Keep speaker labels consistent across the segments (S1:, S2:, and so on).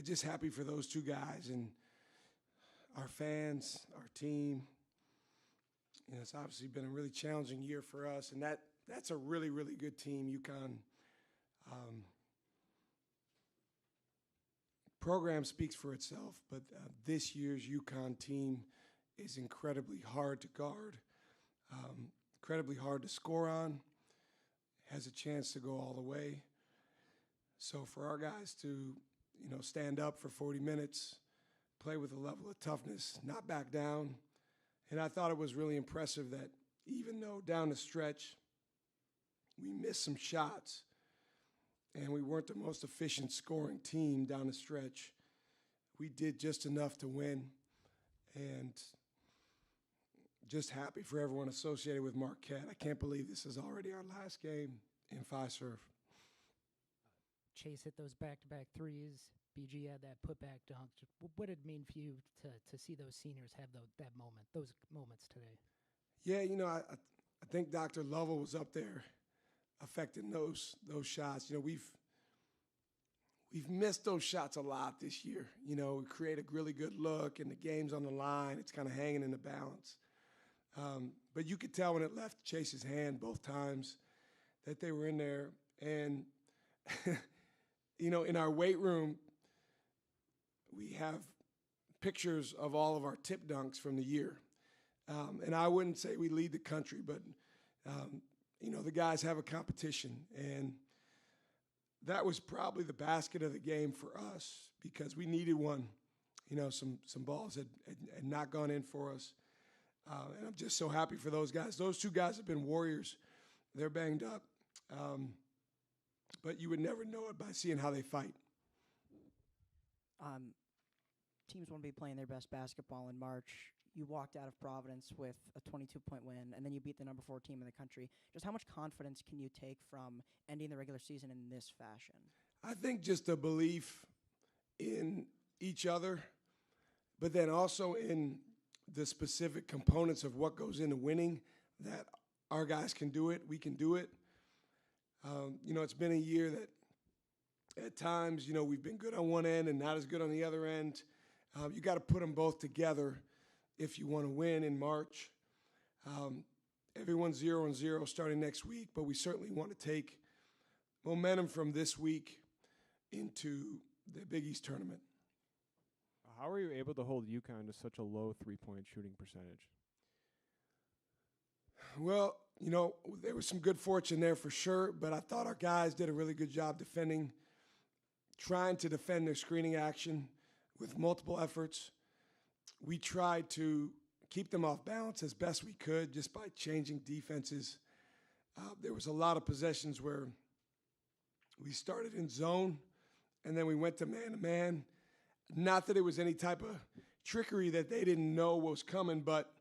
S1: just happy for those two guys and our fans, our team. You know, it's obviously been a really challenging year for us, and that's a really, really good team. UConn program speaks for itself, but this year's UConn team is incredibly hard to guard, incredibly hard to score on, has a chance to go all the way. So for our guys to, you know, stand up for 40 minutes, play with a level of toughness, not back down. And I thought it was really impressive that even though down the stretch we missed some shots and we weren't the most efficient scoring team down the stretch, we did just enough to win. And just happy for everyone associated with Marquette. I can't believe this is already our last game in Fiserv.
S2: Chase hit those back-to-back threes. BG had that putback dunk. What did it mean for you to see those seniors have those moments today?
S1: Yeah, you know, I think Dr. Lovell was up there affecting those shots. You know, we've missed those shots a lot this year. You know, we create a really good look, and the game's on the line. It's kind of hanging in the balance. But you could tell when it left Chase's hand both times that they were in there. And, you know, in our weight room, we have pictures of all of our tip dunks from the year. And I wouldn't say we lead the country, but, you know, the guys have a competition. And that was probably the basket of the game for us because we needed one. You know, some balls had not gone in for us. And I'm just so happy for those guys. Those two guys have been warriors. They're banged up. But you would never know it by seeing how they fight.
S3: Teams want to be playing their best basketball in March. You walked out of Providence with a 22-point win, and then you beat the number 4 team in the country. Just how much confidence can you take from ending the regular season in this fashion?
S1: I think just a belief in each other, but then also in the specific components of what goes into winning, that our guys can do it, we can do it. You know, it's been a year that at times, you know, we've been good on one end and not as good on the other end. You got to put them both together if you want to win in March. Everyone's 0-0 starting next week, but we certainly want to take momentum from this week into the Big East tournament.
S4: How are you able to hold UConn to such a low three-point shooting percentage?
S1: Well, you know, there was some good fortune there for sure, but I thought our guys did a really good job defending, trying to defend their screening action with multiple efforts. We tried to keep them off balance as best we could just by changing defenses. There was a lot of possessions where we started in zone and then we went to man-to-man. Not that it was any type of trickery that they didn't know was coming, but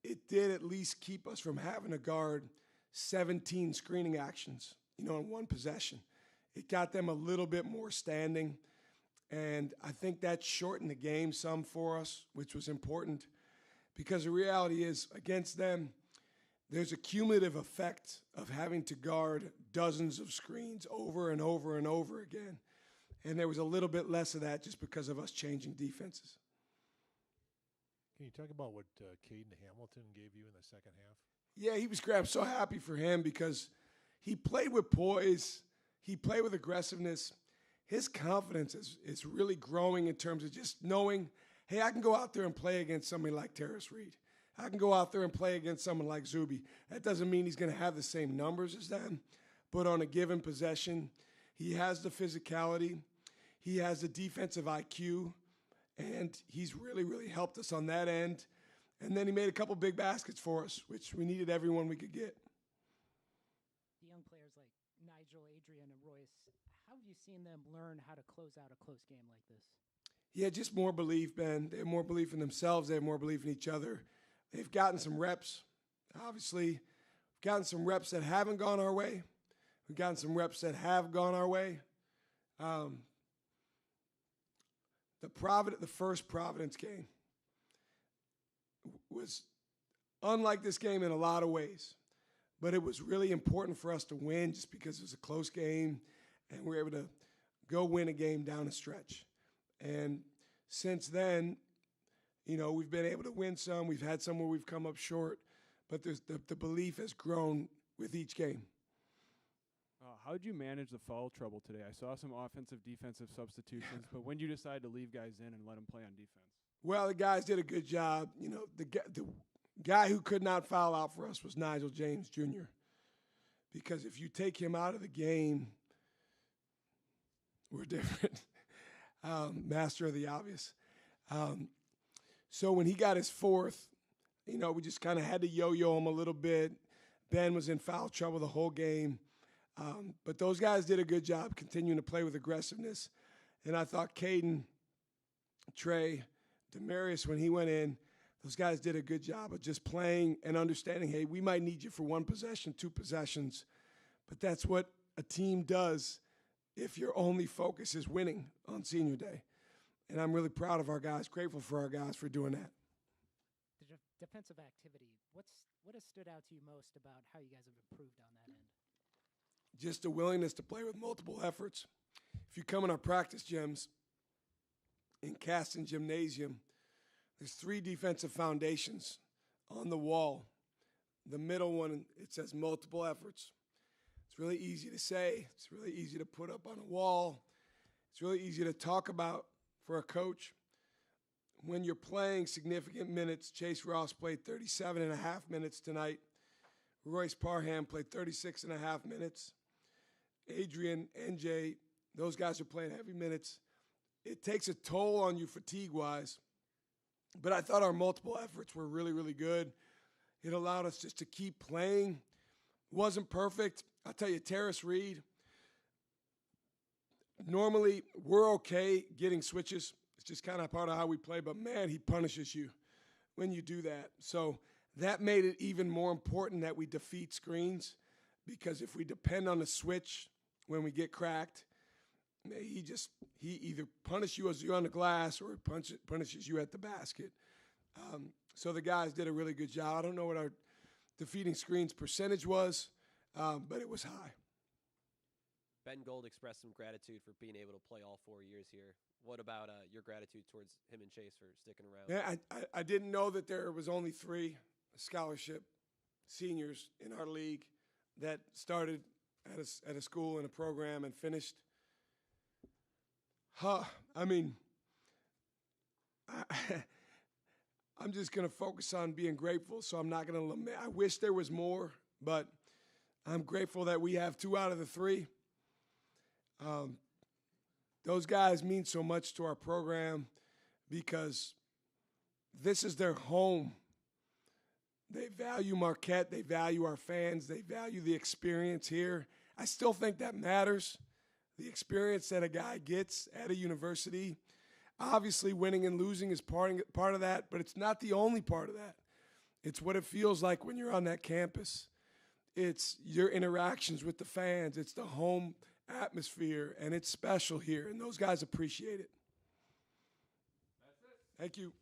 S1: it did at least keep us from having to guard 17 screening actions, you know, in one possession. It got them a little bit more standing, and I think that shortened the game some for us, which was important because the reality is against them, there's a cumulative effect of having to guard dozens of screens over and over and over again. And there was a little bit less of that just because of us changing defenses.
S5: Can you talk about what Caden Hamilton gave you in the second half?
S1: Yeah, he was great. I'm so happy for him because he played with poise. He played with aggressiveness. His confidence is really growing in terms of just knowing, hey, I can go out there and play against somebody like Terrace Reed. I can go out there and play against someone like Zuby. That doesn't mean he's going to have the same numbers as them, but on a given possession, he has the physicality. He has the defensive IQ, and he's really, really helped us on that end. And then he made a couple big baskets for us, which we needed everyone we could get.
S2: The young players like Nigel, Adrian, and Royce, how have you seen them learn how to close out a close game like this?
S1: Yeah, just more belief, Ben. They have more belief in themselves. They have more belief in each other. They've gotten some reps. Obviously, we've gotten some reps that haven't gone our way. We've gotten some reps that have gone our way. The first Providence game was unlike this game in a lot of ways, but it was really important for us to win just because it was a close game and we were able to go win a game down the stretch. And since then, you know, we've been able to win some. We've had some where we've come up short, but the belief has grown with each game.
S4: How did you manage the foul trouble today? I saw some offensive, defensive substitutions, but when did you decide to leave guys in and let them play on defense?
S1: Well, the guys did a good job. You know, the guy who could not foul out for us was Nigel James Jr. Because if you take him out of the game, we're different. Master of the obvious. So when he got his fourth, you know, we just kind of had to yo-yo him a little bit. Ben was in foul trouble the whole game. But those guys did a good job continuing to play with aggressiveness. And I thought Caden, Trey, Demarius, when he went in, those guys did a good job of just playing and understanding, hey, we might need you for 1 possession, 2 possessions. But that's what a team does if your only focus is winning on senior day. And I'm really proud of our guys, grateful for our guys for doing that.
S2: The defensive activity, what has stood out to you most about how you guys have improved on that end?
S1: Just a willingness to play with multiple efforts. If you come in our practice gyms in Caston Gymnasium, there's 3 defensive foundations on the wall. The middle one, it says multiple efforts. It's really easy to say. It's really easy to put up on a wall. It's really easy to talk about for a coach. When you're playing significant minutes, Chase Ross played 37 and a half minutes tonight. Royce Parham played 36 and a half minutes. Adrian, NJ, those guys are playing heavy minutes. It takes a toll on you fatigue-wise. But I thought our multiple efforts were really, really good. It allowed us just to keep playing. Wasn't perfect. I'll tell you, Terrace Reed, normally we're okay getting switches. It's just kind of part of how we play. But, man, he punishes you when you do that. So that made it even more important that we defeat screens, because if we depend on the switch when we get cracked, he either punishes you as you're on the glass or punishes you at the basket. So the guys did a really good job. I don't know what our defeating screens percentage was, but it was high.
S6: Ben Gold expressed some gratitude for being able to play all 4 years here. What about your gratitude towards him and Chase for sticking around?
S1: Yeah, I didn't know that there was only 3 scholarship seniors in our league that started at a school and a program and finished. I mean, I'm just going to focus on being grateful, so I'm not going to lament. I wish there was more, but I'm grateful that we have 2 out of the 3. Those guys mean so much to our program because this is their home. They value Marquette. They value our fans. They value the experience here. I still think that matters, the experience that a guy gets at a university. Obviously, winning and losing is part of that, but it's not the only part of that. It's what it feels like when you're on that campus. It's your interactions with the fans. It's the home atmosphere, and it's special here, and those guys appreciate it. That's it. Thank you.